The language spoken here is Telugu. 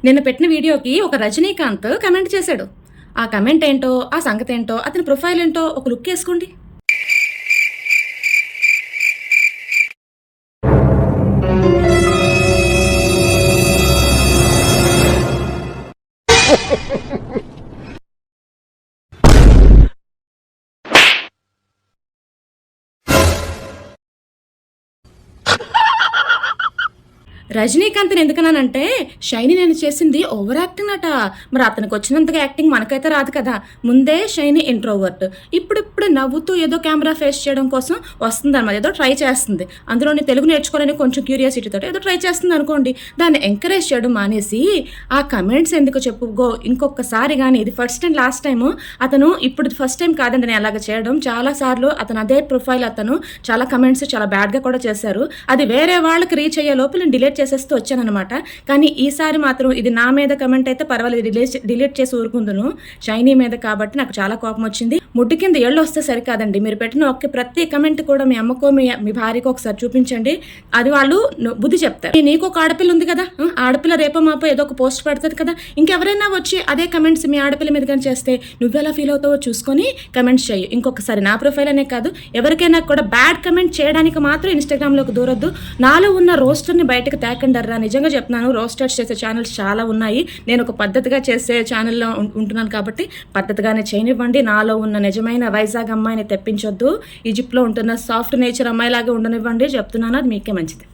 నిన్న పెట్టిన వీడియోకి ఒక రజనీకాంత్ కమెంట్ చేశాడు. ఆ కమెంట్ ఏంటో, ఆ సంగతి ఏంటో, అతని ప్రొఫైల్ ఏంటో ఒక లుక్ వేసుకోండి. రజనీకాంత్ని ఎందుకన్నానంటే, షైనీ నేను చేసింది ఓవర్ యాక్టింగ్ అట. మరి అతనికి వచ్చినంతగా యాక్టింగ్ మనకైతే రాదు కదా. ముందే షైనీ ఇంట్రోవర్ట్, ఇప్పుడిప్పుడు నవ్వుతూ ఏదో కెమెరా ఫేస్ చేయడం కోసం వస్తుంది అనమాట. ఏదో ట్రై చేస్తుంది, అందులోని తెలుగు నేర్చుకోవాలని కొంచెం క్యూరియాసిటీతో ఏదో ట్రై చేస్తుంది అనుకోండి. దాన్ని ఎంకరేజ్ చేయడం మానేసి ఆ కమెంట్స్ ఎందుకు చెప్పుకో. ఇంకొకసారి కానీ, ఇది ఫస్ట్ అండ్ లాస్ట్ టైము. అతను ఇప్పుడు ఫస్ట్ టైం కాదండి నేను అలాగ చేయడం. చాలాసార్లు అతను అదే ప్రొఫైల్ అతను చాలా కమెంట్స్ చాలా బ్యాడ్గా కూడా చేశారు. అది వేరే వాళ్ళకి రీచ్ అయ్యే లోపల నేను డిలీట్ చేసేస్తూ వచ్చానమాట. కానీ ఈసారి మాత్రం ఇది నా మీద కమెంట్ అయితే పర్వాలేదు, డిలీట్ చేసి ఊరుకుందును. షైనీ మీద కాబట్టి నాకు చాలా కోపం వచ్చింది. ముడ్డు కింద ఎళ్ళు వస్తే సరికాదండి. మీరు పెట్టిన ప్రతి కమెంట్ కూడా మీ అమ్మకో మీ భార్యకో ఒకసారి చూపించండి. అది వాళ్ళు బుద్ధి చెప్తారు. నీకు ఒక ఆడపిల్ల ఉంది కదా, ఆడపిల్ల రేపో మాపో ఏదో ఒక పోస్ట్ పెడుతుంది కదా, ఇంకెవరైనా వచ్చి అదే కమెంట్స్ మీ ఆడపిల్ల మీద కానీ చేస్తే నువ్వెలా ఫీల్ అవుతావో చూసుకొని కమెంట్స్ చెయ్యి. ఇంకొకసారి నా ప్రొఫైల్ అనే కాదు, ఎవరికైనా కూడా బ్యాడ్ కమెంట్ చేయడానికి మాత్రం ఇన్స్టాగ్రామ్లోకి దూరొద్దు. నాలో ఉన్న రోస్టర్ని బయటకు తేకండర్రా. నిజంగా చెప్తున్నాను, రోస్టర్స్ చేసే ఛానల్స్ చాలా ఉన్నాయి. నేను ఒక పద్ధతిగా చేసే ఛానల్లో ఉంటున్నాను కాబట్టి పద్ధతిగానే చేయనివ్వండి. నాలో ఉన్న నిజమైన వైజాగ్ అమ్మాయిని తెప్పించొద్దు. ఈజిప్ట్లో ఉంటున్న సాఫ్ట్ నేచర్ అమ్మాయిలాగా ఉండనివ్వండి. చెప్తున్నాను, అది మీకే మంచిది.